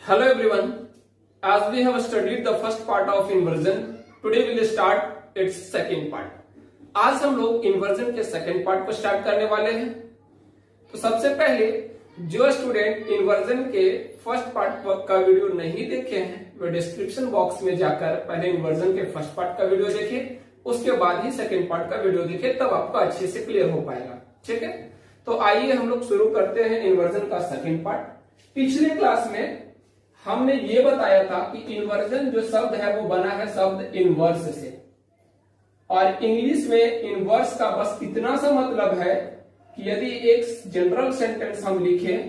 Hello everyone. As we have studied the first part of inversion, today we will start its second part. आज हम लोग inversion के second part को start करने वाले हैं। तो सबसे पहले जो स्टूडेंट इन्वर्जन के फर्स्ट पार्ट का वीडियो नहीं देखे हैं वे डिस्क्रिप्शन बॉक्स में जाकर पहले इन्वर्जन के फर्स्ट पार्ट का वीडियो देखें, उसके बाद ही सेकंड पार्ट का वीडियो देखें, तब आपको अच्छे से क्लियर हो पाएगा। ठीक है, तो आइए हम लोग शुरू करते हैं इन्वर्जन का सेकंड पार्ट। पिछले क्लास में हमने ये बताया था कि इन्वर्जन जो शब्द है वो बना है शब्द इनवर्स से, और इंग्लिश में इनवर्स का बस इतना सा मतलब है कि यदि एक जनरल सेंटेंस हम लिखें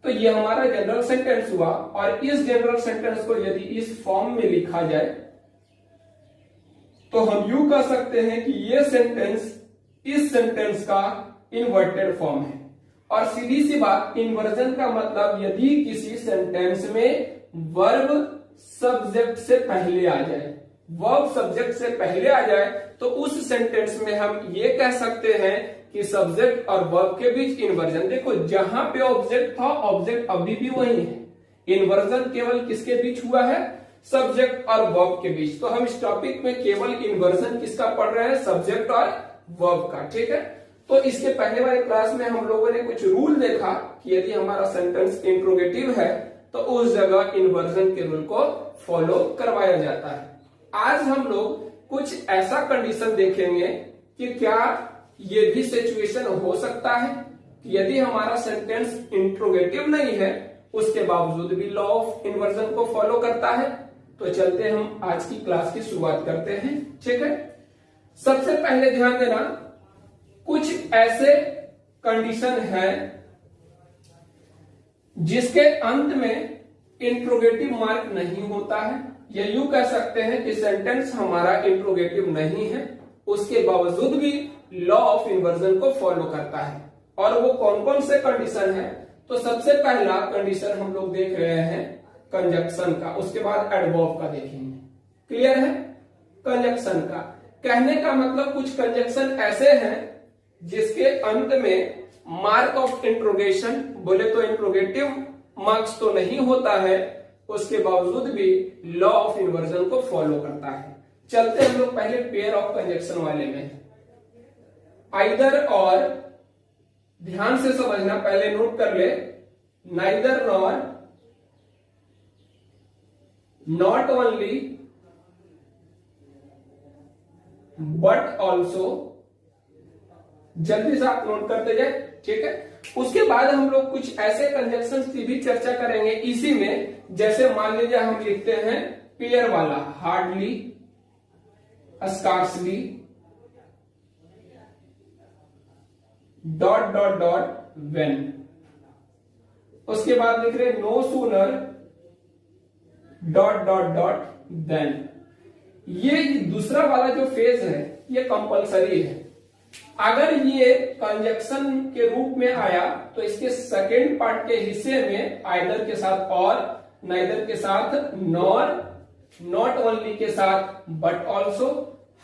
तो ये हमारा जनरल सेंटेंस हुआ, और इस जनरल सेंटेंस को यदि इस फॉर्म में लिखा जाए तो हम यूं कह सकते हैं कि ये सेंटेंस इस सेंटेंस का इन्वर्टेड फॉर्म है। और सीधी सी बात, इन्वर्जन का मतलब यदि किसी सेंटेंस में वर्ब सब्जेक्ट से पहले आ जाए, वर्ब सब्जेक्ट से पहले आ जाए तो उस सेंटेंस में हम ये कह सकते हैं कि सब्जेक्ट और वर्ब के बीच इन्वर्जन। देखो जहां पे ऑब्जेक्ट था ऑब्जेक्ट अभी भी वही है, इन्वर्जन केवल किसके बीच हुआ है? सब्जेक्ट और वर्ब के बीच। तो हम इस टॉपिक में केवल इन्वर्जन किसका पढ़ रहे हैं? सब्जेक्ट और वर्ब का। ठीक है, तो इसके पहले वाले क्लास में हम लोगों ने कुछ रूल देखा कि यदि हमारा सेंटेंस इंट्रोगेटिव है तो उस जगह इन्वर्जन के रूल को फॉलो करवाया जाता है। आज हम लोग कुछ ऐसा कंडीशन देखेंगे कि क्या ये भी सिचुएशन हो सकता है कि यदि हमारा सेंटेंस इंट्रोगेटिव नहीं है उसके बावजूद भी लॉ ऑफ इन्वर्जन को फॉलो करता है। तो चलते हम आज की क्लास की शुरुआत करते हैं। ठीक है, सबसे पहले ध्यान देना, कुछ ऐसे कंडीशन है जिसके अंत में इंट्रोगेटिव मार्क नहीं होता है, या यूं कह सकते हैं कि सेंटेंस हमारा इंट्रोगेटिव नहीं है, उसके बावजूद भी लॉ ऑफ इन्वर्जन को फॉलो करता है। और वो कौन कौन से कंडीशन है? तो सबसे पहला कंडीशन हम लोग देख रहे हैं कंजक्शन का, उसके बाद एडवर्ब का देखेंगे। क्लियर है? कंजक्शन का कहने का मतलब कुछ कंजक्शन ऐसे हैं जिसके अंत में मार्क ऑफ इंट्रोगेशन, बोले तो इंट्रोगेटिव मार्क्स तो नहीं होता है, उसके बावजूद भी लॉ ऑफ इन्वर्जन को फॉलो करता है। चलते हम लोग पहले पेयर ऑफ कंजक्शन वाले में। आइदर और, ध्यान से समझना, पहले नोट कर ले, neither nor, not only, but also. जल्दी से आप नोट करते जाए। ठीक है, उसके बाद हम लोग कुछ ऐसे कंजक्शन की भी चर्चा करेंगे इसी में। जैसे मान लीजिए हम लिखते हैं पेयर वाला, hardly, scarcely, dot dot dot, when. उसके बाद लिख रहे no sooner, dot dot dot, then. ये दूसरा वाला जो फेज है ये कंपलसरी है। अगर ये कंजक्शन के रूप में आया तो इसके सेकेंड पार्ट के हिस्से में आइदर के साथ और, नाइदर के साथ नॉर, नॉट ओनली के साथ बट ऑल्सो,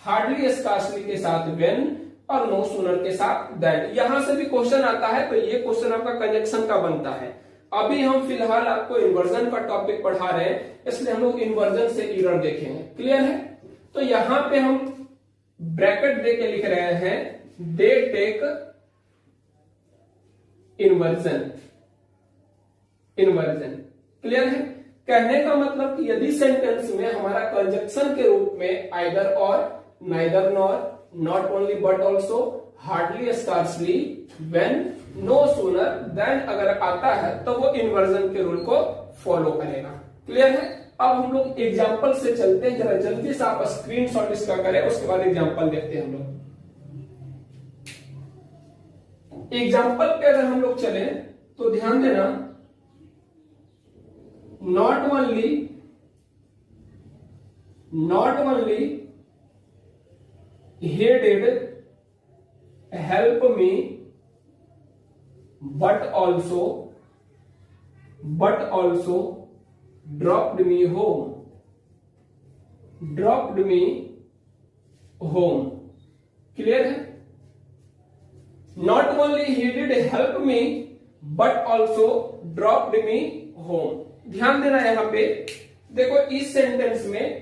हार्डली स्कार्सली के साथ व्हेन, और नो सूनर के साथ दैट। यहां से भी क्वेश्चन आता है, तो ये क्वेश्चन आपका कंजक्शन का बनता है। अभी हम फिलहाल आपको इन्वर्जन का टॉपिक पढ़ा रहे हैं, इसलिए हम लोग इन्वर्जन से एरर देखेंगे। क्लियर है? तो यहां पे हम ब्रैकेट दे के लिख रहे हैं they take inversion, inversion. Clear है? कहने का मतलब कि यदि सेंटेंस में हमारा कंजक्शन के रूप में आइदर और, neither nor, not only but also, hardly scarcely, when, no sooner, then अगर आता है तो वो इन्वर्जन के रूल को फॉलो करेगा। क्लियर है? अब हम लोग एग्जाम्पल से चलते हैं, जरा जल्दी से आप स्क्रीनशॉट इसका करें, उसके बाद एग्जाम्पल देखते हैं हम लोग। एग्जाम्पल पे अगर हम लोग चले तो ध्यान देना, not only, not only he did help me but also dropped me home, dropped me home। Clear है? Not only he did help me but also dropped me home. ध्यान देना यहां पे, देखो इस सेंटेंस में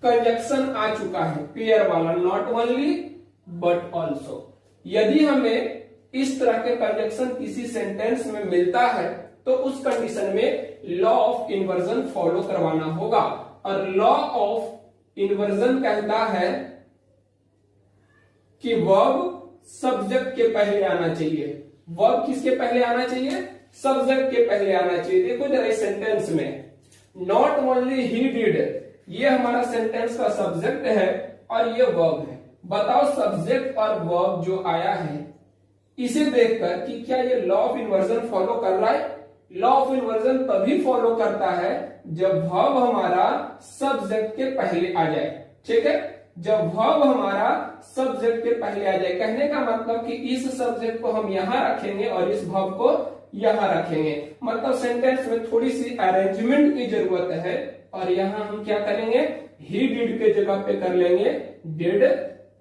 कंजक्शन आ चुका है पेयर वाला, नॉट ओनली बट ऑल्सो। यदि हमें इस तरह के कंजक्शन किसी सेंटेंस में मिलता है तो उस कंडीशन में लॉ ऑफ इन्वर्जन फॉलो करवाना होगा। और लॉ ऑफ इन्वर्जन कहता है कि वर्ब सब्जेक्ट के पहले आना चाहिए। वर्ब किसके पहले आना चाहिए? सब्जेक्ट के पहले आना चाहिए। देखो जरा इस सेंटेंस में नॉट ओनली ही डिड, ये हमारा सेंटेंस का सब्जेक्ट है और ये वर्ब है। बताओ सब्जेक्ट और वर्ब जो आया है इसे देखकर कि क्या ये लॉ ऑफ इन्वर्जन फॉलो कर रहा है? लॉ ऑफ इन्वर्जन तभी फॉलो करता है जब वर्ब हमारा सब्जेक्ट के पहले आ जाए। ठीक है, जब वर्ब हमारा सब्जेक्ट के पहले आ जाए, कहने का मतलब कि इस सब्जेक्ट को हम यहां रखेंगे और इस वर्ब को यहां रखेंगे। मतलब सेंटेंस में थोड़ी सी अरेंजमेंट की जरूरत है और यहां हम क्या करेंगे, ही डिड के जगह पे कर लेंगे डिड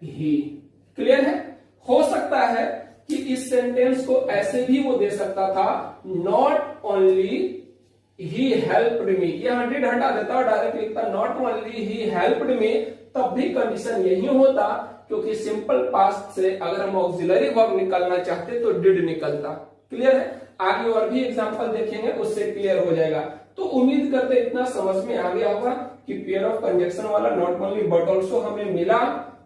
ही। क्लियर है? हो सकता है कि इस सेंटेंस को ऐसे भी वो दे सकता था, not only he helped me, यहां डिड हटा देता और डायरेक्ट लिखता not only he helped me, तब भी कंडीशन यही होता, क्योंकि सिंपल पास्ट से अगर हम ऑक्सिलरी वर्ब निकालना चाहते तो डिड निकलता। क्लियर है? आगे और भी एग्जांपल देखेंगे, उससे क्लियर हो जाएगा। तो उम्मीद करते इतना समझ में आ गया होगा कि पेयर ऑफ कंजक्शन वाला नॉट ओनली बट ऑल्सो हमें मिला।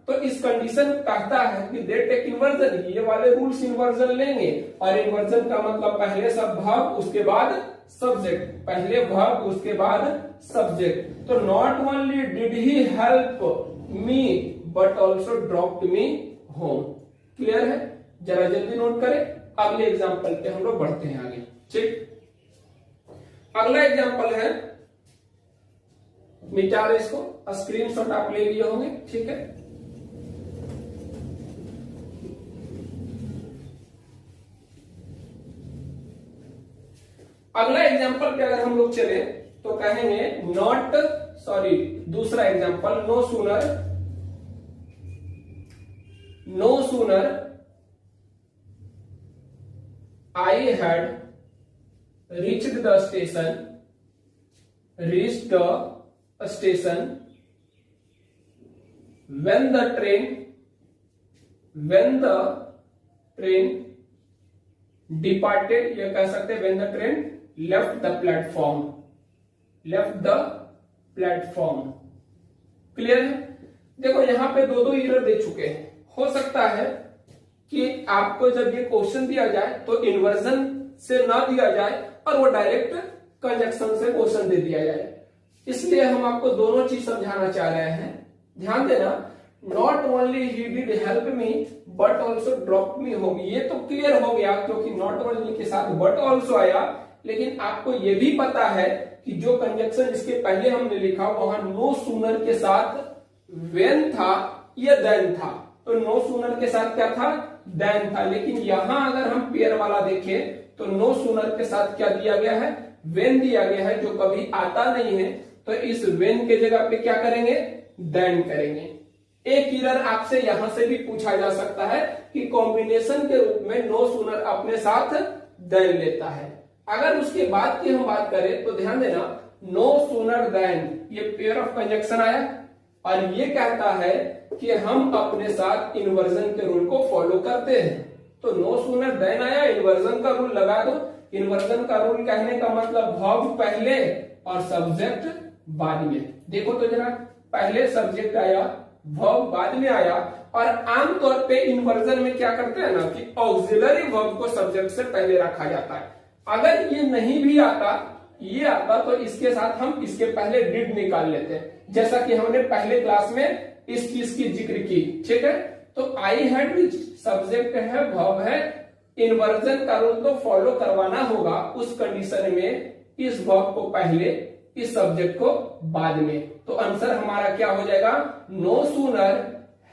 तो इस कंडीशन कहता है कि दे टेक इन्वर्जन, ये वाले रूल्स इन्वर्जन लेंगे। और इन्वर्जन का मतलब पहले सब वर्ब उसके बाद सब्जेक्ट, पहले वर्ब उसके बाद सब्जेक्ट। तो not only did he help me but also dropped me home. Clear है? जरा जल्दी नोट करें, अगले एग्जाम्पल पे हम लोग बढ़ते हैं आगे। ठीक, अगला एग्जाम्पल है, मिटा रहे इसको, स्क्रीनशॉट आप ले लिए होंगे। ठीक है, अगला एग्जाम्पल पे अगर हम लोग चले तो कहेंगे नॉट, सॉरी दूसरा example, no sooner I had reached the station when the train departed, ये कह सकते हैं when the train left the platform। Clear है? देखो यहां पे दो एरर दे चुके हैं। हो सकता है कि आपको जब ये क्वेश्चन दिया जाए तो इन्वर्जन से ना दिया जाए और वो डायरेक्ट कंजक्शन से क्वेश्चन दे दिया जाए, इसलिए हम आपको दोनों चीज समझाना चाह रहे हैं। ध्यान देना, not only he did help me but also drop me home, ये तो क्लियर हो गया क्योंकि नॉट ओनली के साथ बट ऑल्सो आया। लेकिन आपको ये भी पता है कि जो कंजक्शन इसके पहले हमने लिखा वहां नो सूनर के साथ व्हेन था या देन था, तो नो सूनर के साथ क्या था, देन था। लेकिन यहां अगर हम पेयर वाला देखें तो नो सूनर के साथ क्या दिया गया है, व्हेन दिया गया है, जो कभी आता नहीं है। तो इस व्हेन के जगह पे क्या करेंगे, देन करेंगे। एक एरर आपसे यहां से भी पूछा जा सकता है कि कॉम्बिनेशन के रूप में नो सूनर अपने साथ देन लेता है। अगर उसके बाद की हम बात करें तो ध्यान देना, नो सूनर देन ये पेयर ऑफ कंजक्शन आया और ये कहता है कि हम अपने साथ इन्वर्जन के रूल को फॉलो करते हैं। तो नो सूनर देन आया, इन्वर्जन का रूल लगा दो। इन्वर्जन का रूल कहने का मतलब वर्ब पहले और सब्जेक्ट बाद में। देखो तो जरा, पहले सब्जेक्ट आया, वर्ब बाद में आया। और आमतौर पे इन्वर्जन में क्या करते हैं ना कि ऑक्सिलरी वर्ब को सब्जेक्ट से पहले रखा जाता है। अगर ये नहीं भी आता, ये आता, तो इसके साथ हम इसके पहले डिड निकाल लेते हैं, जैसा कि हमने पहले क्लास में इस चीज की जिक्र की। ठीक है, तो आई हैड रिच्ड सब्जेक्ट है, वर्ब है, इन्वर्जन का रूल तो फॉलो करवाना होगा उस कंडीशन में, इस वर्ब को पहले, इस सब्जेक्ट को बाद में। तो आंसर हमारा क्या हो जाएगा, no sooner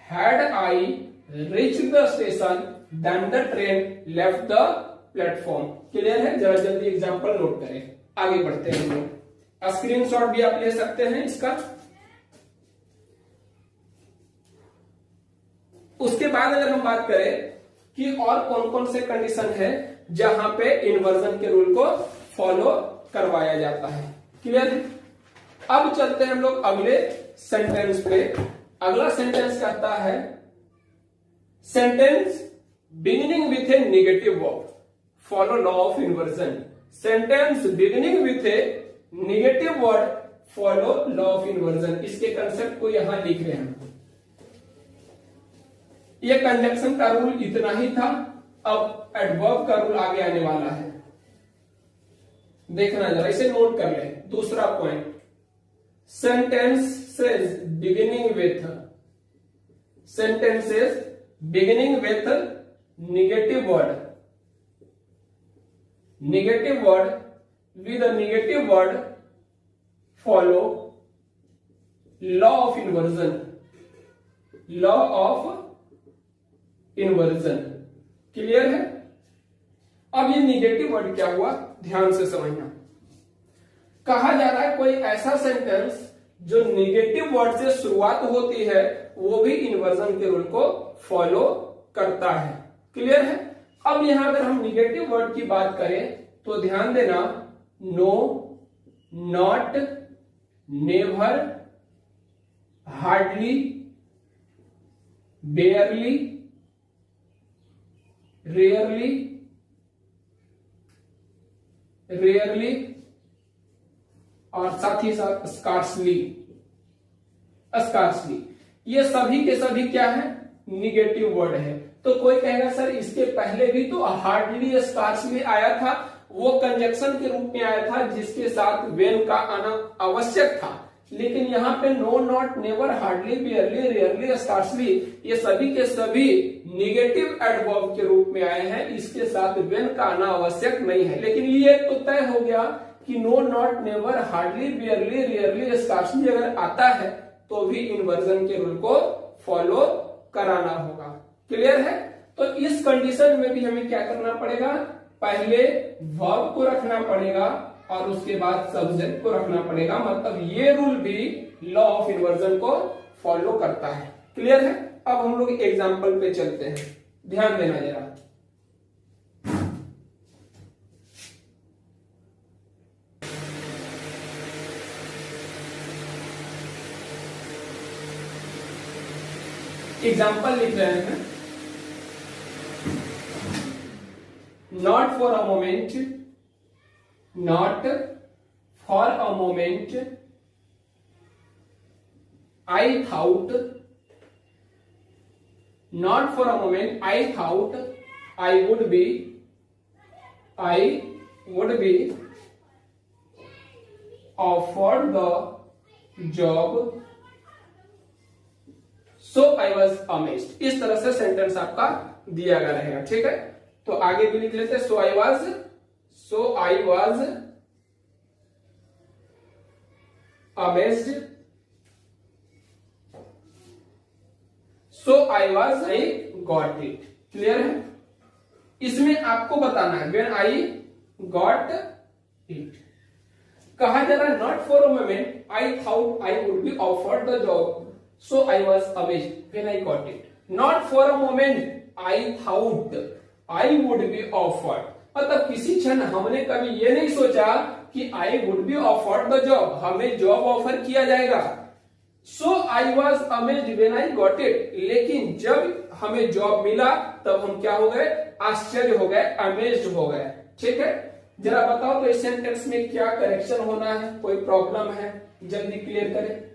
had I reached the station then the train left the platform. Clear है? जरा जल्दी एग्जांपल नोट करें, आगे बढ़ते हैं हम लोग। स्क्रीनशॉट भी आप ले सकते हैं इसका। उसके बाद अगर हम बात करें कि और कौन कौन से कंडीशन है जहां पे इन्वर्जन के रूल को फॉलो करवाया जाता है। क्लियर है? अब चलते हैं हम लोग अगले सेंटेंस पे। अगला सेंटेंस कहता है sentence beginning with A negative verb follow law of inversion. Sentence beginning with A negative word follow law of inversion. इसके कंसेप्ट को यहां लिख रहे हैं। ये कंजक्शन का रूल इतना ही था, अब एडवर्ब का रूल आगे आने वाला है। देखना जरा, इसे नोट कर ले। दूसरा point, sentences beginning with negative word with a negative word follow law of inversion। Clear है? अब ये निगेटिव वर्ड क्या हुआ, ध्यान से समझना। कहा जा रहा है कोई ऐसा सेंटेंस जो निगेटिव वर्ड से शुरुआत होती है वो भी इन्वर्जन के रूल को फॉलो करता है। क्लियर है? अब यहां अगर हम निगेटिव वर्ड की बात करें तो ध्यान देना, no, not, never, hardly, barely, rarely और साथ ही साथ स्कार्सली। ये सभी के सभी क्या है, निगेटिव वर्ड है। तो कोई कहेगा सर इसके पहले भी तो हार्डली, स्कार्सली आया था, वो कंजक्शन के रूप में आया था जिसके साथ वेन का आना आवश्यक था। लेकिन यहाँ पे no, not, never, hardly, barely, rarely, scarcely ये सभी के सभी निगेटिव एडवर्ब के रूप में आए हैं। इसके साथ वेन का आना आवश्यक नहीं है। लेकिन ये तो तय हो गया कि no, not, never, hardly, barely, rarely, scarcely अगर आता है तो भी इन्वर्जन के रूल को फॉलो कराना होगा। क्लियर है? तो इस कंडीशन में भी हमें क्या करना पड़ेगा, पहले वर्ब को रखना पड़ेगा और उसके बाद सब्जेक्ट को रखना पड़ेगा। मतलब ये रूल भी लॉ ऑफ इन्वर्जन को फॉलो करता है। क्लियर है? अब हम लोग एग्जाम्पल पे चलते हैं, ध्यान देना जरा। एग्जाम्पल लिख रहे हैं, not for a moment, not for a moment I thought, not for a moment I thought I would be offered the job so I was amazed। इस तरह से सेंटेंस आपका दिया गया रहेगा। ठीक है? तो आगे भी लिख लेते हैं, so I was amazed, I got it। Clear है? इसमें आपको बताना है when I got it। कहा जा रहा है not for a moment I thought I would be offered the job so I was amazed when I got it। Not for a moment I thought I would be offered, मतलब किसी क्षण हमने कभी ये नहीं सोचा कि I would be offered the job, हमें जॉब ऑफर किया जाएगा। So I was amazed when I got it, लेकिन जब हमें जॉब मिला तब हम क्या हो गए, आश्चर्य हो गए, अमेज्ड हो गए। ठीक है? जरा बताओ तो इस सेंटेंस में क्या करेक्शन होना है, कोई प्रॉब्लम है, जल्दी क्लियर करें।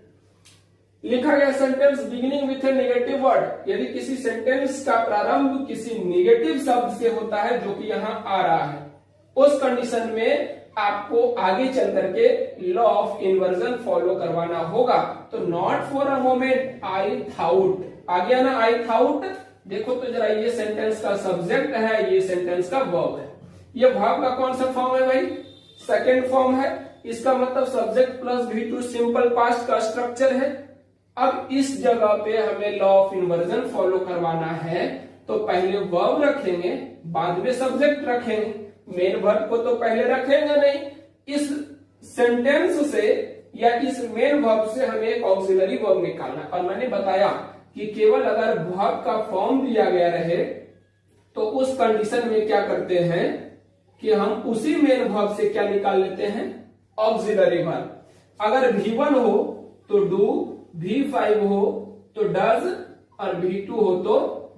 लिखा गया sentence beginning with A negative word, यदि किसी सेंटेंस का प्रारंभ किसी नेगेटिव शब्द से होता है जो कि यहाँ आ रहा है, उस कंडीशन में आपको आगे चल करके लॉ ऑफ इन्वर्जन फॉलो करवाना होगा। तो not for a moment I thought आ गया ना, आई थाउट। देखो तो जरा, ये सेंटेंस का सब्जेक्ट है, ये सेंटेंस का वर्ब है। ये वर्ब का कौन सा फॉर्म है भाई, सेकेंड फॉर्म है। इसका मतलब subject plus V2 simple past का स्ट्रक्चर है। अब इस जगह पे हमें लॉ ऑफ इन्वर्जन फॉलो करवाना है, तो पहले वर्ब रखेंगे, बाद में सब्जेक्ट रखेंगे। मेन वर्ब को तो पहले रखेंगे नहीं। इस सेंटेंस से या इस मेन वर्ब से हमें एक ऑक्सिलरी वर्ब निकालना। और मैंने बताया कि केवल अगर वर्ब का फॉर्म दिया गया रहे तो उस कंडीशन में क्या करते हैं, कि हम उसी मेन वर्ब से क्या निकाल लेते हैं, ऑक्सिलरी वर्ब। अगर V1 हो तो डू, V5 हो तो डज और V2 हो तो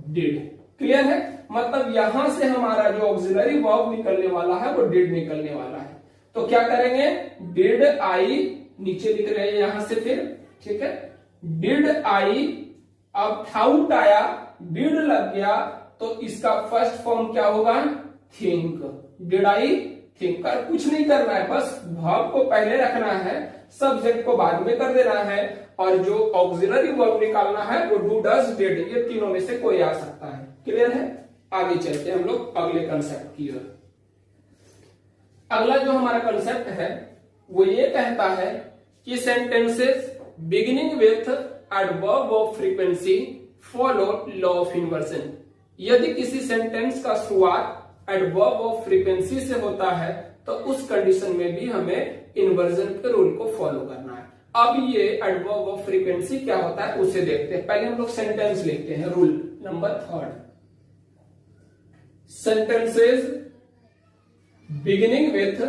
डिड। क्लियर है? मतलब यहां से हमारा जो ऑक्सिलरी वर्ब निकलने वाला है वो डिड निकलने वाला है। तो क्या करेंगे, डिड आई, नीचे लिख रहे हैं यहां से फिर, ठीक है, डिड आई, अब थाउट आया, डिड लग गया, तो इसका फर्स्ट फॉर्म क्या होगा, थिंक। Did I think. कर कुछ नहीं करना है, बस वर्ब को पहले रखना है, सब्जेक्ट को बाद में कर देना है, और जो ऑक्सिलरी वर्ब निकालना है वो डू, डज, डिड, ये तीनों में से कोई आ सकता है। क्लियर है? आगे चलते हैं हम लोग अगले कंसेप्ट की ओर। अगला जो हमारा कंसेप्ट है वो ये कहता है कि sentences beginning with adverb of frequency follow law of inversion. यदि किसी सेंटेंस का शुरुआत एडवर्ब ऑफ फ्रीक्वेंसी से होता है तो उस कंडीशन में भी हमें इन्वर्जन के रूल को फॉलो करना है। अब ये एडवर्ब ऑफ फ्रीक्वेंसी क्या होता है उसे देखते हैं। पहले हम लोग सेंटेंस लिखते हैं। Rule number 3, sentences beginning with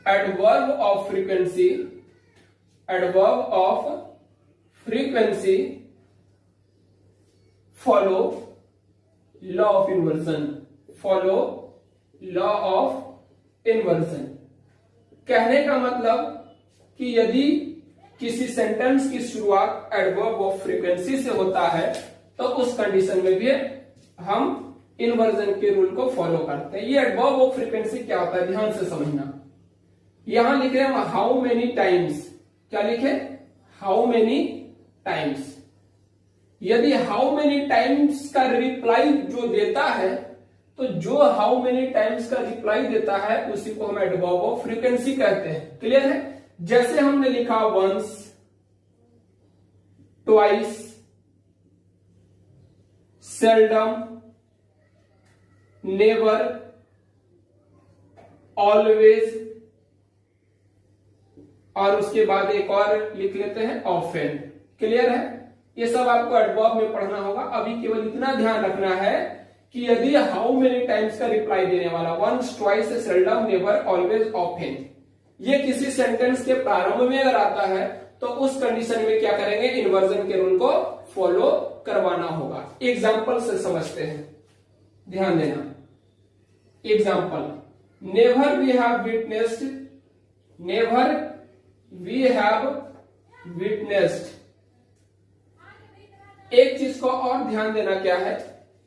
adverb of frequency follow law of inversion। कहने का मतलब कि यदि किसी सेंटेंस की शुरुआत एडवर्ब ऑफ फ्रीक्वेंसी से होता है तो उस कंडीशन में भी हम इन्वर्जन के रूल को फॉलो करते हैं। ये एडवर्ब ऑफ फ्रीक्वेंसी क्या होता है, ध्यान से समझना। यहां लिख रहे हैं हाउ मेनी टाइम्स। क्या लिखे, हाउ मेनी टाइम्स। यदि हाउ मेनी टाइम्स का रिप्लाई जो देता है, तो जो हाउ मेनी टाइम्स का रिप्लाई देता है उसी को हम एडवर्ब ऑफ फ्रीक्वेंसी कहते हैं। क्लियर है? जैसे हमने लिखा once, twice, seldom, never, always, और उसके बाद एक और लिख लेते हैं ऑफेन। क्लियर है? ये सब आपको एडवर्ब में पढ़ना होगा। अभी केवल इतना ध्यान रखना है कि यदि हाउ मेनी टाइम्स का रिप्लाई देने वाला once, twice, seldom, never, always, often, ये किसी सेंटेंस के प्रारंभ में अगर आता है तो उस कंडीशन में क्या करेंगे, इन्वर्जन के रूल को फॉलो करवाना होगा। एग्जाम्पल से समझते हैं, ध्यान देना। Example, never we have witnessed, never we have witnessed. एक चीज को और ध्यान देना क्या है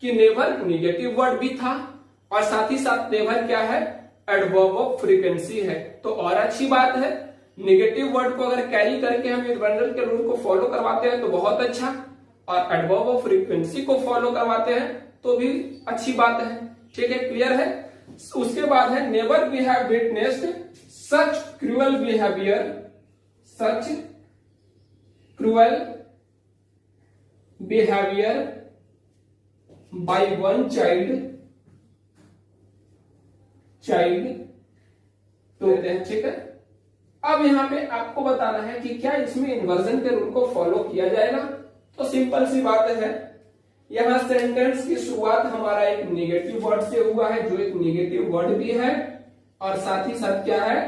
कि नेवर निगेटिव वर्ड भी था और साथ ही साथ नेवर क्या है, एडवर्ब ऑफ फ्रीक्वेंसी है। तो और अच्छी बात है, निगेटिव वर्ड को अगर कैरी करके हम इन्वर्जन के रूल को फॉलो करवाते हैं तो बहुत अच्छा, और एडवर्ब ऑफ फ्रीक्वेंसी को फॉलो करवाते हैं तो भी अच्छी बात है। ठीक है? क्लियर है? उसके बाद है never we have witnessed such cruel behaviour, such cruel behaviour by one child तो ठीक है। अब यहां पे आपको बताना है कि क्या इसमें इन्वर्जन के रूल को फॉलो किया जाएगा। तो सिंपल सी बात है, यहां सेंटेंस की शुरुआत हमारा एक निगेटिव वर्ड से हुआ है, जो एक निगेटिव वर्ड भी है, और साथ ही साथ क्या है,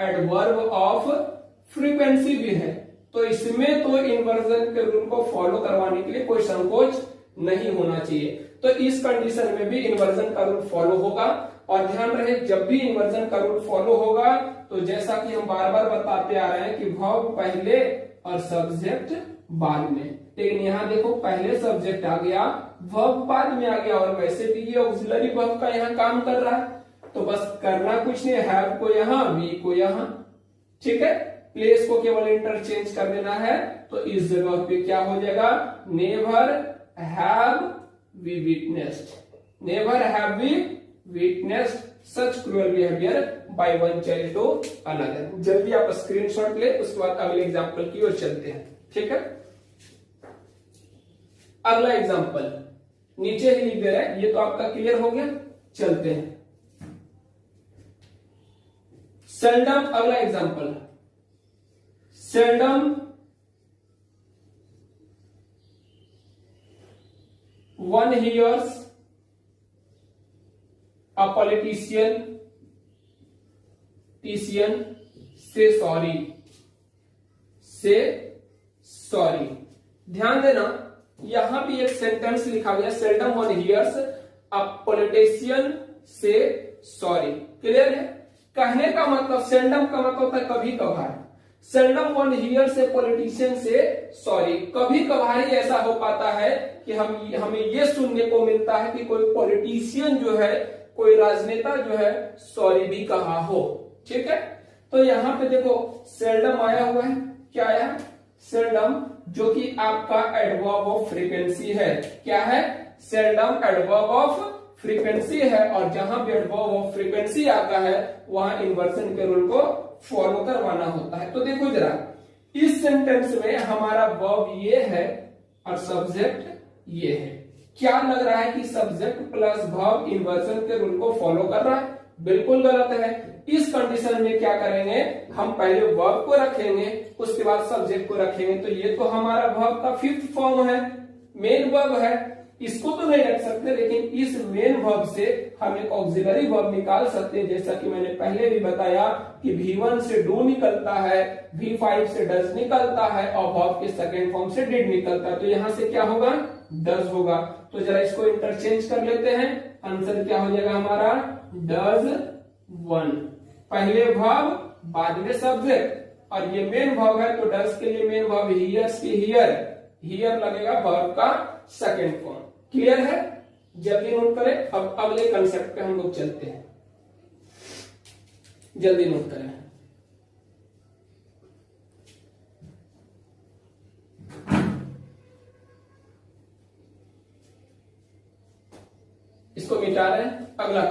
एडवर्ब ऑफ फ्रीक्वेंसी भी है। तो इसमें तो इन्वर्जन के रूल को फॉलो करवाने के लिए कोई संकोच नहीं होना चाहिए। तो इस कंडीशन में भी इन्वर्जन का रूल फॉलो होगा। और ध्यान रहे, जब भी इन्वर्जन का रूल फॉलो होगा तो जैसा कि हम बार बार बताते आ रहे हैं कि वर्ब पहले और सब्जेक्ट बाद में, लेकिन यहाँ देखो पहले सब्जेक्ट आ गया, वर्ब बाद में आ गया, और वैसे भी ये ऑक्सिलरी वर्ब का यहाँ काम कर रहा है। तो बस करना कुछ नहीं, हैव को यहाँ, वी को यहाँ, ठीक है, प्लेस को केवल इंटरचेंज कर देना है। तो इस जगह पे क्या हो जाएगा, never have we witnessed, never have we witnessed such cruel behaviour by one child to another. जल्दी आप स्क्रीनशॉट ले, उसके बाद अगले एग्जांपल की ओर चलते हैं। ठीक है, अगला एग्जांपल नीचे ही लिख दे रहा है, ये तो आपका क्लियर हो गया। चलते हैं सेल्डम, अगला example, seldom one hears a politician say sorry. ध्यान देना, यहां भी एक सेंटेंस लिखा गया, seldom one hears a politician say sorry. Clear है? कहने का मतलब, सेल्डम का मतलब होता है कभी कभार। सेल्डम वन हियर से पॉलिटिशियन से सॉरी, कभी कभार ही ऐसा हो पाता है कि हमें ये सुनने को मिलता है कि कोई पॉलिटिशियन जो है, कोई राजनेता जो है सॉरी भी कहा हो। ठीक है, तो यहां पे देखो सेल्डम आया हुआ है। क्या आया? सेल्डम, जो कि आपका एडवर्ब ऑफ फ्रीक्वेंसी है। क्या है? सेल्डम एडवर्ब ऑफ फ्रीक्वेंसी है, और जहां भी एडवर्ब ऑफ फ्रीक्वेंसी आता है वहां इन्वर्जन के रूल को फॉलो करवाना होता है। तो देखो जरा, इस सेंटेंस में हमारा वर्ब ये है और सब्जेक्ट ये है। क्या लग रहा है कि सब्जेक्ट प्लस वर्ब इन्वर्जन के रूल को फॉलो कर रहा है? बिल्कुल गलत है। इस कंडीशन में क्या करेंगे, हम पहले वर्ब को रखेंगे, उसके बाद सब्जेक्ट को रखेंगे। तो ये तो हमारा वर्ब का फिफ्थ फॉर्म है, मेन वर्ब है, इसको तो नहीं रख सकते, लेकिन इस मेन वर्ब से हम एक ऑक्सिलरी वर्ब निकाल सकते हैं। जैसा कि मैंने पहले भी बताया कि V1 से डू निकलता है, V5 से डज निकलता है, और वर्ब के सेकेंड फॉर्म से डिड निकलता है। तो यहां से क्या होगा? डज होगा। तो जरा इसको इंटरचेंज कर लेते हैं। आंसर क्या हो जाएगा हमारा? Does one. पहले वर्ब बाद में सब्जेक्ट, और ये मेन वर्ब है तो डज के लिए मेन वर्ब हियर्स की हियर लगेगा वर्ब का सेकेंड फॉर्म। क्लियर है? जल्दी नोट करें। अब अगले कंसेप्ट पे हम लोग चलते हैं, जल्दी नोट करें। इसको मिटा रहे हैं। अगला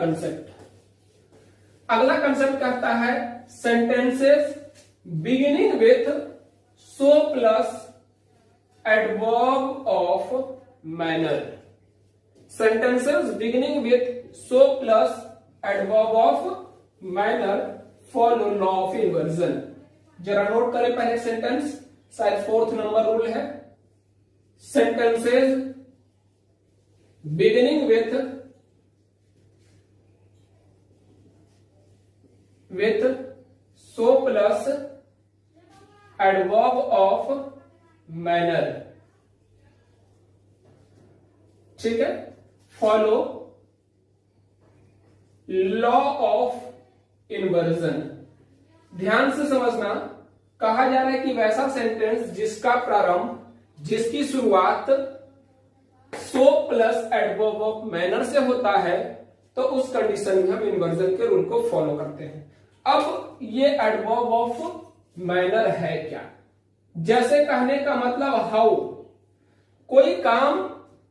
कंसेप्ट कहता है sentences beginning with so plus adverb of manner. Sentences beginning with so plus adverb of manner follow law of inversion. जरा नोट करें पहले सेंटेंस, शायद 4th नंबर रूल है। Sentences beginning with so plus adverb of manner, ठीक है, follow law of inversion. ध्यान से समझना, कहा जा रहा है कि वैसा सेंटेंस जिसका प्रारंभ, जिसकी शुरुआत सो प्लस एडवर्ब ऑफ मैनर से होता है, तो उस कंडीशन में हम इन्वर्जन के रूल को फॉलो करते हैं। अब ये एडवर्ब ऑफ मैनर है क्या? जैसे कहने का मतलब हाउ, कोई काम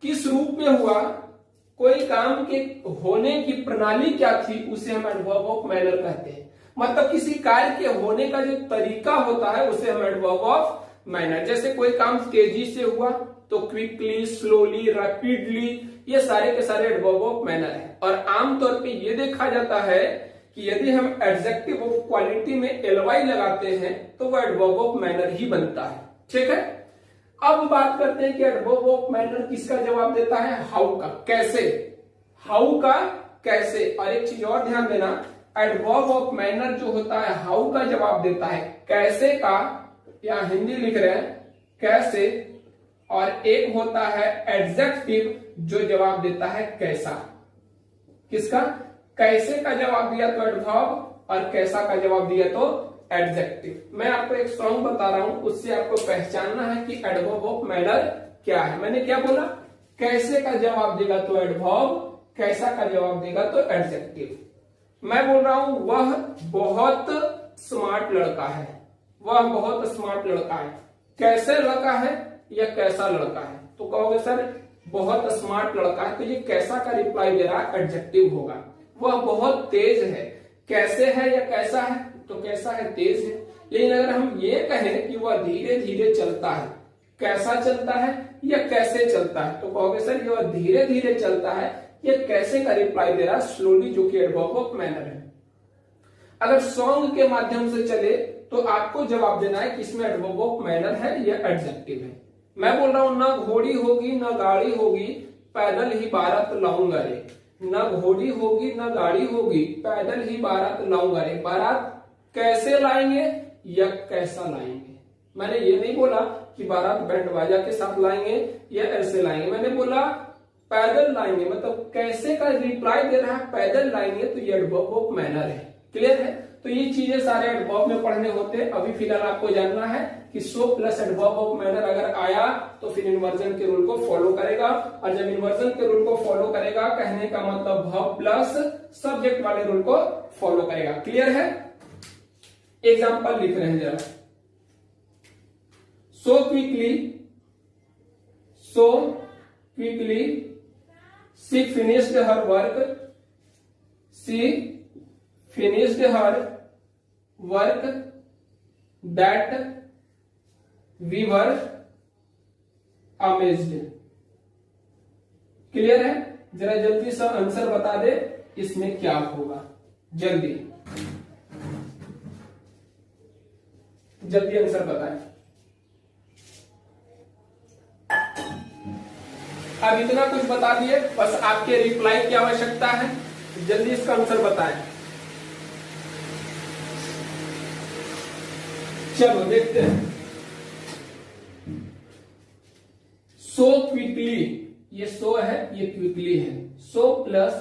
किस रूप में हुआ, कोई काम के होने की प्रणाली क्या थी, उसे हम एडवर्ब ऑफ मैनर कहते हैं। मतलब किसी कार्य के होने का जो तरीका होता है उसे हम एडवर्ब ऑफ मैनर। जैसे कोई काम तेजी से हुआ तो क्विकली, स्लोली, रैपिडली, ये सारे के सारे एडवर्ब ऑफ मैनर है। और आमतौर पे ये देखा जाता है कि यदि हम एडजेक्टिव ऑफ क्वालिटी में ly लगाते हैं तो वो एडवर्ब ऑफ मैनर ही बनता है। ठीक है, अब बात करते हैं कि एडवर्ब ऑफ मैनर किसका जवाब देता है? हाउ का, कैसे, हाउ का कैसे। और एक चीज और ध्यान देना, एडवर्ब ऑफ मैनर जो होता है हाउ का जवाब देता है कैसे का, या हिंदी लिख रहे हैं कैसे, और एक होता है एडजेक्टिव जो जवाब देता है कैसा। किसका? कैसे का जवाब दिया तो एडवर्ब, और कैसा का जवाब दिया तो एडजेक्टिव। मैं आपको एक सॉन्ग बता रहा हूं, उससे आपको पहचानना है कि एडवर्ब ऑफ मैनर क्या है। मैंने क्या बोला? कैसे का जवाब देगा तो एडवर्ब, कैसा का जवाब देगा तो एडजेक्टिव। मैं बोल रहा हूं वह बहुत स्मार्ट लड़का है, वह बहुत स्मार्ट लड़का है। कैसे लड़का है या कैसा लड़का है? तो कहोगे सर बहुत स्मार्ट लड़का है, तो ये कैसा का रिप्लाई दे रहा है, एडजेक्टिव होगा। वह बहुत तेज है, कैसे है या कैसा है? तो कैसा है, तेज है। लेकिन अगर हम ये कहें कि वह धीरे धीरे चलता है, कैसा चलता है या कैसे चलता है? तो कहोगे सर ये धीरे धीरे चलता है, ये कैसे का रिप्लाई दे रहा है, स्लोली, जो कि एडवर्ब ऑफ मैनर है। अगर सॉन्ग के माध्यम से चले तो आपको जवाब देना है कि इसमें एडवर्ब ऑफ मैनर है या एडजेक्टिव है। मैं बोल रहा हूं ना घोड़ी होगी ना गाड़ी होगी, पैदल ही बारात लाऊंगा रे। न घोड़ी होगी न गाड़ी होगी, पैदल ही बारात लाऊंगा रे। बारात कैसे लाएंगे या कैसा लाएंगे? मैंने ये नहीं बोला कि बारात बैंड बाजा के साथ लाएंगे या ऐसे लाएंगे, मैंने बोला पैदल लाएंगे। मतलब कैसे का रिप्लाई दे रहा है, पैदल लाएंगे, तो ये एडवर्ब ऑफ मैनर है। क्लियर है? तो ये चीजें सारे एडवर्ब में पढ़ने होते हैं। अभी फिलहाल आपको जानना है कि सो प्लस एडवर्ब ऑफ मैनर अगर आया तो फिर इन्वर्जन के रूल को फॉलो करेगा, और जब इन्वर्जन के रूल को फॉलो करेगा, कहने का मतलब वर्ब प्लस सब्जेक्ट वाले रूल को फॉलो करेगा। क्लियर है? एग्जाम्पल लिख रहे हैं जरा। so quickly she finished her work that we were amazed। Clear है? जरा जल्दी से आंसर बता दे इसमें क्या होगा, जल्दी आंसर बताएं। अब इतना कुछ बता दिए, बस आपके रिप्लाई की आवश्यकता है। जल्दी इसका आंसर बताएं। चलो देखते हैं। सो क्विकली, ये सो है, ये क्विकली है। So plus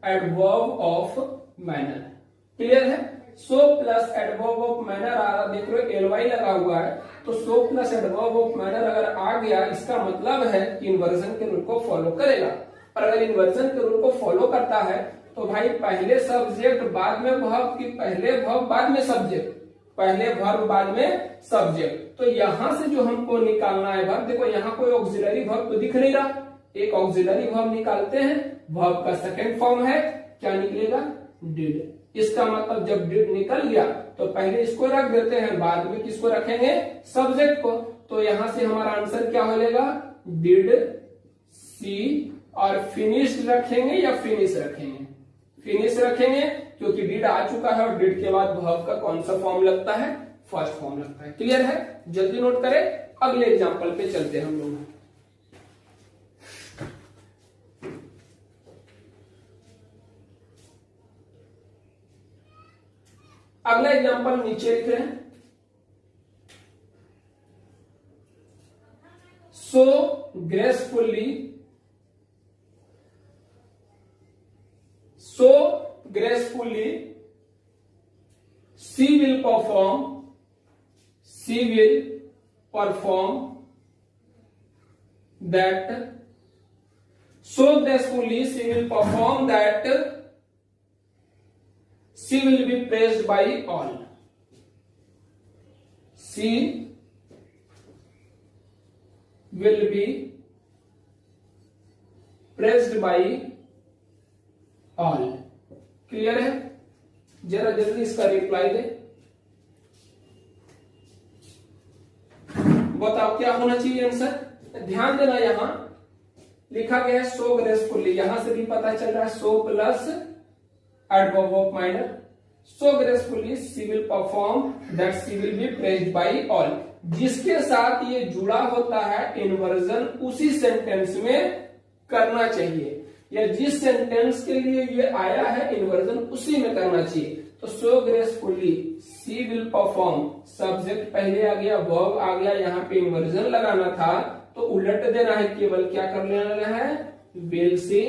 adverb of manner. Clear है? So plus adverb of manner आ रहा, देख रहे हो एलवाई लगा हुआ है, तो so plus adverb of manner अगर आ गया, इसका मतलब है कि इन्वर्जन के रूल को फॉलो करेगा। और अगर इन्वर्जन के रूल को फॉलो करता है तो भाई पहले सब्जेक्ट बाद में वर्ब की पहले वर्ब बाद में सब्जेक्ट, पहले वर्ब बाद में सब्जेक्ट। तो यहां से जो हमको निकालना है वर्ब, देखो यहाँ कोई ऑक्सिलरी वर्ब तो दिख नहीं रहा, एक ऑक्सिलरी वर्ब निकालते हैं। वर्ब का सेकेंड फॉर्म है, क्या निकलेगा? डिड। इसका मतलब जब डिड निकल गया तो पहले इसको रख देते हैं, बाद में किसको रखेंगे? सब्जेक्ट को। तो यहां से हमारा आंसर क्या हो जाएगा? डिड सी, और फिनिश्ड रखेंगे या फिनिश रखेंगे? फिनिश रखेंगे, क्योंकि डिड आ चुका है और डिड के बाद वर्ब का कौन सा फॉर्म लगता है? फर्स्ट फॉर्म लगता है। क्लियर है? जल्दी नोट करें, अगले एग्जांपल पे चलते हैं हम लोग। अगला एग्जांपल नीचे लिख रहे हैं। सो gracefully she will perform that, so gracefully she will perform that she will be praised by all। she will be praised by all। Clear है? जरा जल्दी इसका रिप्लाई दे, बताओ क्या होना चाहिए आंसर। ध्यान देना, यहां लिखा गया है सो ग्रेसफुली, यहां से भी पता चल रहा है so plus adverb of manner. So gracefully she will perform that she will be praised by all. जिसके साथ ये जुड़ा होता है इन्वर्जन उसी सेंटेंस में करना चाहिए, या जिस सेंटेंस के लिए ये आया है इन्वर्जन उसी में करना चाहिए। तो so gracefully she will perform, subject पहले आ गया, वर्ब आ गया, यहाँ पे इन्वर्जन लगाना था तो उलट देना है, केवल क्या कर लेना है? Will she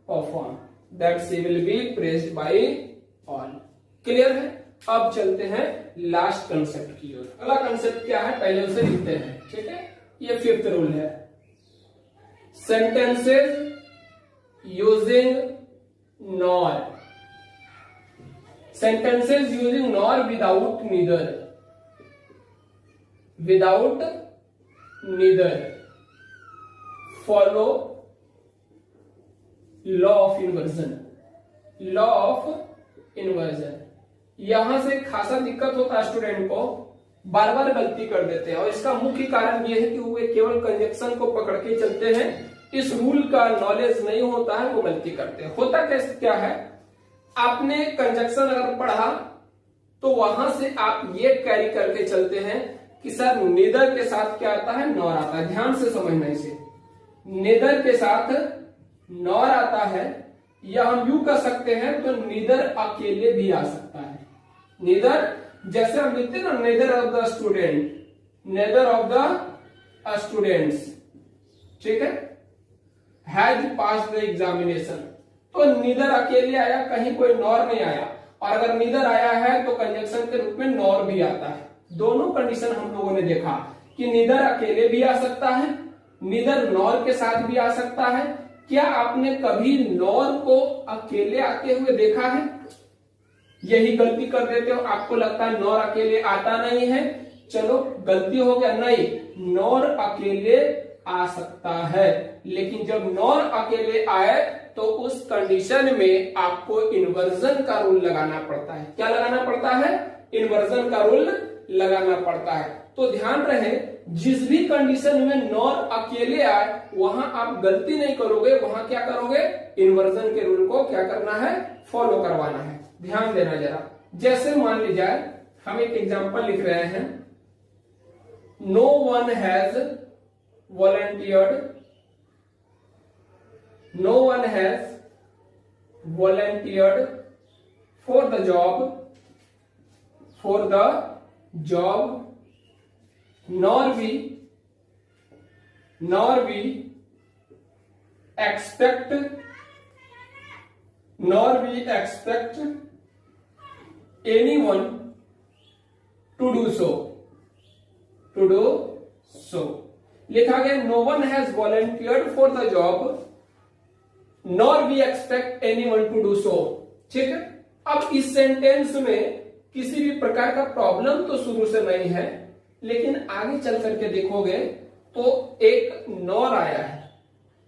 perform that she will be praised by all. Clear है? अब चलते हैं लास्ट कंसेप्ट की ओर। अगला कंसेप्ट क्या है पहले उसे लिखते हैं। ठीक है? ये फिफ्थ रूल है। Sentences using nor, sentences using nor without neither follow law of inversion। यहां से खासा दिक्कत होता है स्टूडेंट को, बार बार गलती कर देते हैं, और इसका मुख्य कारण यह है कि वो केवल कंजक्शन को पकड़ के चलते हैं, इस रूल का नॉलेज नहीं होता है, वो गलती करते हैं। होता कैसे क्या है, आपने कंजक्शन अगर पढ़ा तो वहां से आप ये कैरी करके चलते हैं कि सर नेदर के साथ क्या आता है? नॉर आता है। ध्यान से समझना इसे, नेदर के साथ नॉर आता है, या हम यूं कर सकते हैं तो नीदर अकेले भी आ सकता है। नीदर, जैसे हम लिखते हैं ना, neither of the student, neither of the students, ठीक है, हैज पास द एग्जामिनेशन। तो नीदर अकेले आया, कहीं कोई नॉर नहीं आया, और अगर नीदर आया है तो कंजंक्शन के रूप में नॉर भी आता है। दोनों कंडीशन हम लोगों ने देखा कि नीदर अकेले भी आ सकता है, नीदर नॉर के साथ भी आ सकता है। क्या आपने कभी नॉर को अकेले आते हुए देखा है? यही गलती कर देते हो, आपको लगता है नॉर अकेले आता नहीं है, चलो गलती हो गया, नहीं, नॉर अकेले आ सकता है, लेकिन जब नॉर अकेले आए तो उस कंडीशन में आपको इन्वर्जन का रूल लगाना पड़ता है। क्या लगाना पड़ता है? इन्वर्जन का रूल लगाना पड़ता है। तो ध्यान रहे, जिस भी कंडीशन में नॉर अकेले आए वहां आप गलती नहीं करोगे, वहां क्या करोगे? इन्वर्जन के रूल को क्या करना है? फॉलो करवाना है। ध्यान देना जरा। जैसे मान लीजिए हम एक एग्जांपल लिख रहे हैं, no one has volunteered, no one has volunteered for the job, nor we expect anyone to do so, लिखा गया no one has volunteered for the job nor we expect anyone to do so। ठीक है, अब इस sentence में किसी भी प्रकार का प्रॉब्लम तो शुरू से नहीं है, लेकिन आगे चल करके देखोगे तो एक नॉर आया है,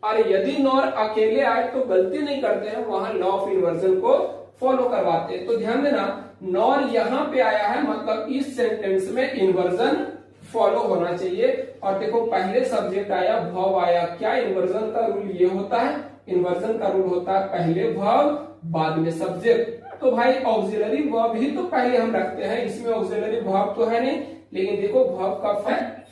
और यदि नॉर अकेले आए तो गलती नहीं करते हैं, वहां लॉ ऑफ इन्वर्जन को फॉलो करवाते हैं। तो ध्यान देना, नॉर यहां पे आया है, मतलब इस सेंटेंस में इन्वर्जन फॉलो होना चाहिए। और देखो, पहले सब्जेक्ट आया, वर्ब आया, क्या इन्वर्जन का रूल ये होता है? इन्वर्जन का रूल होता है पहले वर्ब बाद में सब्जेक्ट। तो भाई ऑक्सिलरी वर्ब ही तो पहले हम रखते हैं, इसमें ऑक्सिलरी वर्ब तो है नहीं, लेकिन देखो वर्ब का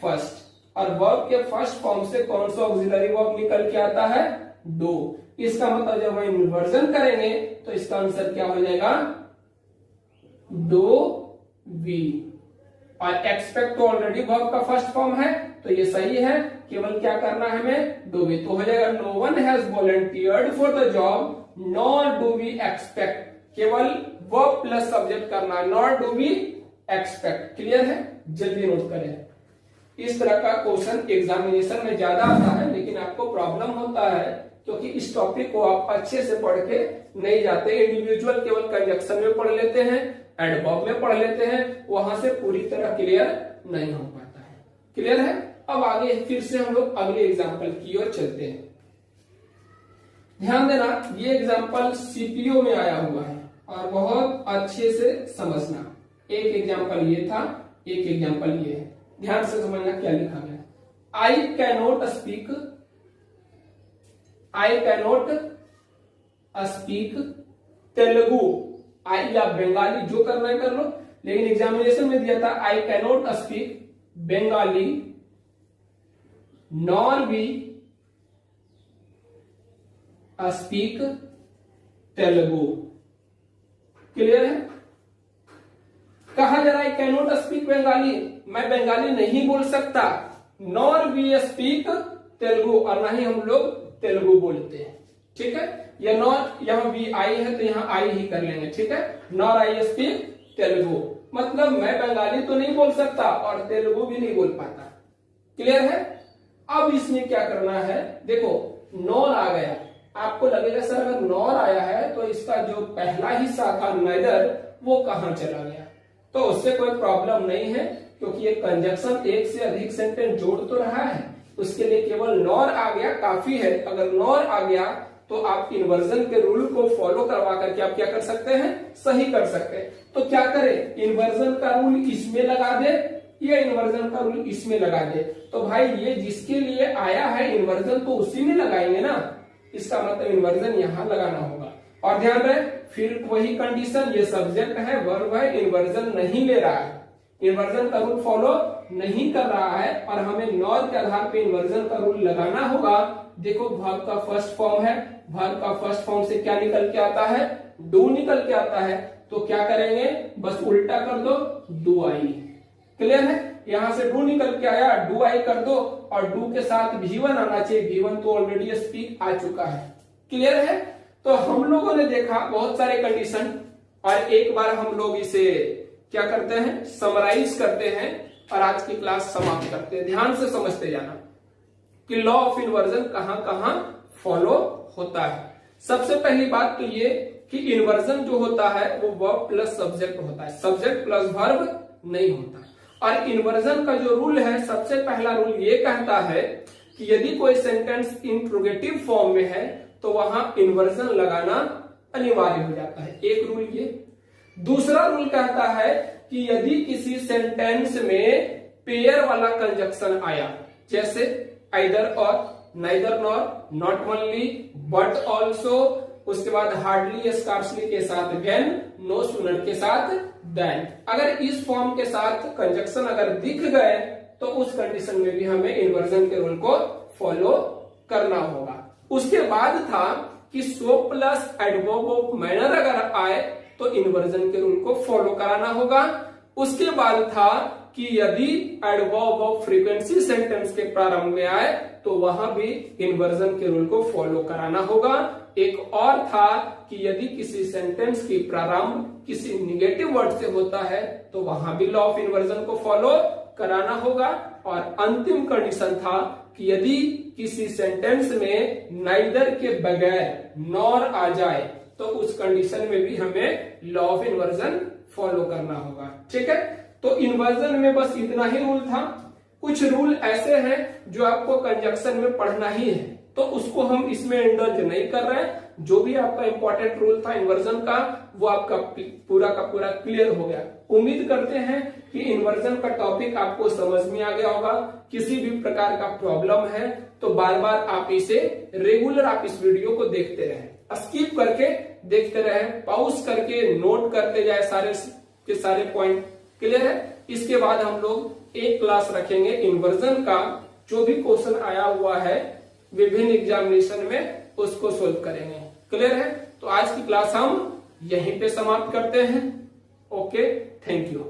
फर्स्ट, और वर्ब के फर्स्ट फॉर्म से कौन सा ऑक्सिलरी वर्ब निकल के आता है? डू। इसका मतलब जब हम इन्वर्जन करेंगे तो इसका आंसर क्या हो जाएगा? Do we. और एक्सपेक्ट तो ऑलरेडी वर्ब का फर्स्ट फॉर्म है, तो ये सही है, केवल क्या करना है हमें? Do we. तो हो जाएगा no one has volunteered for the job nor do we expect, केवल वर्ब प्लस सब्जेक्ट करना है, nor do we expect. Clear है? जल्दी नोट करें। इस तरह का क्वेश्चन एग्जामिनेशन में ज्यादा आता है, लेकिन आपको प्रॉब्लम होता है क्योंकि इस टॉपिक को आप अच्छे से पढ़ के नहीं जाते। इंडिविजुअल केवल कंजक्शन में पढ़ लेते हैं, एडवर्ब में पढ़ लेते हैं, वहां से पूरी तरह क्लियर नहीं हो पाता है। क्लियर है? अब आगे फिर से हम लोग अगले एग्जाम्पल की ओर चलते हैं। ध्यान देना, ये एग्जाम्पल सीपीओ में आया हुआ है और बहुत अच्छे से समझना। एक एग्जाम्पल ये था, एक एग्जाम्पल ये है, ध्यान से समझना क्या लिखा गया। I cannot speak Telugu. I या बंगाली, जो करना है कर लो, लेकिन एग्जामिनेशन में दिया था I cannot speak Bengali nor we speak Telugu. Clear है? कहा जा रहा है कैनोट स्पीक बंगाली, मैं बंगाली नहीं बोल सकता, नॉर वी स्पीक तेलुगु, और ना ही हम लोग तेलुगु बोलते हैं। ठीक है, या नॉर, यहाँ वी आई है तो यहाँ आई ही कर लेंगे। ठीक है, नॉर आई स्पीक तेलुगु, मतलब मैं बंगाली तो नहीं बोल सकता और तेलुगु भी नहीं बोल पाता। क्लियर है? अब इसमें क्या करना है, देखो नॉर आ गया, आपको लगेगा सर अगर नॉर आया है तो इसका जो पहला हिस्सा था नेदर, वो कहां चला गया? तो उससे कोई प्रॉब्लम नहीं है, क्योंकि ये कंजक्शन एक से अधिक सेंटेंस जोड़ तो रहा है, उसके लिए केवल नॉर आ गया काफी है। अगर नॉर आ गया तो आप इन्वर्जन के रूल को फॉलो करवा करके आप क्या कर सकते हैं? सही कर सकते हैं। तो क्या करें, इन्वर्जन का रूल इसमें लगा दे या इन्वर्जन का रूल इसमें लगा दे? तो भाई ये जिसके लिए आया है इन्वर्जन तो उसी में लगाएंगे ना, इसका मतलब इन्वर्जन यहां लगाना होगा। और ध्यान रहे, फिर वही कंडीशन, ये सब्जेक्ट है, वर्ब है, इन्वर्जन नहीं ले रहा है, इन्वर्जन का रूल फॉलो नहीं कर रहा है और हमें नॉर के आधार पे इन्वर्जन का रूल लगाना होगा। देखो वर्ब का फर्स्ट फॉर्म है, वर्ब का फर्स्ट फॉर्म से क्या निकल के आता है, डू निकल के आता है। तो क्या करेंगे, बस उल्टा कर दो, डू आई। क्लियर है, यहां से डू निकल के आया, डू आई कर दो और डू के साथ V1 आना चाहिए। V1 तो ऑलरेडी स्पीक आ चुका है। क्लियर है, तो हम लोगों ने देखा बहुत सारे कंडीशन और एक बार हम लोग इसे क्या करते हैं, समराइज करते हैं और आज की क्लास समाप्त करते हैं। ध्यान से समझते जाना कि लॉ ऑफ इन्वर्जन कहां कहां फॉलो होता है। सबसे पहली बात तो ये कि इन्वर्जन जो होता है वो वर्ब प्लस सब्जेक्ट होता है, सब्जेक्ट प्लस वर्ब नहीं होता। और इन्वर्जन का जो रूल है, सबसे पहला रूल ये कहता है कि यदि कोई सेंटेंस इंट्रोगेटिव फॉर्म में है तो वहां इन्वर्जन लगाना अनिवार्य हो जाता है। एक रूल ये। दूसरा रूल कहता है कि यदि किसी सेंटेंस में पेयर वाला कंजक्शन आया, जैसे आइदर और, neither nor, not only, but also, उसके बाद हार्डली स्कार्सली के साथ वेन, नो सूनर के साथ देन, अगर इस फॉर्म के साथ कंजक्शन अगर दिख गए तो उस कंडीशन में भी हमें इन्वर्जन के रूल को फॉलो करना होगा। उसके बाद था कि सो प्लस एडवर्ब ऑफ मैनर अगर आए तो इन्वर्जन के रूल को फॉलो कराना होगा। उसके बाद था कि यदि एडवर्ब ऑफ फ्रीक्वेंसी सेंटेंस के प्रारंभ में आए तो वहां भी इन्वर्जन के रूल को फॉलो कराना होगा। एक और था कि यदि किसी सेंटेंस की प्रारंभ किसी निगेटिव वर्ड से होता है तो वहां भी लॉ ऑफ इन्वर्जन को फॉलो कराना होगा। और अंतिम कंडीशन था कि यदि किसी सेंटेंस में नाइदर के बगैर नॉर आ जाए तो उस कंडीशन में भी हमें लॉ ऑफ इन्वर्जन फॉलो करना होगा। ठीक है, तो इन्वर्जन में बस इतना ही रूल था। कुछ रूल ऐसे हैं जो आपको कंजक्शन में पढ़ना ही है, तो उसको हम इसमें इंडल्ज नहीं कर रहे हैं। जो भी आपका इंपॉर्टेंट रूल था इन्वर्जन का, वो आपका पूरा का पूरा क्लियर हो गया। उम्मीद करते हैं कि इन्वर्जन का टॉपिक आपको समझ में आ गया होगा। किसी भी प्रकार का प्रॉब्लम है तो बार बार आप इसे रेगुलर आप इस वीडियो को देखते रहें, स्किप करके देखते रहें, पॉज करके नोट करते जाए सारे के सारे पॉइंट। क्लियर है, इसके बाद हम लोग एक क्लास रखेंगे इन्वर्जन का, जो भी क्वेश्चन आया हुआ है विभिन्न एग्जामिनेशन में उसको सोल्व करेंगे। क्लियर है, तो आज की क्लास हम यहीं पे समाप्त करते हैं। Okay, thank you.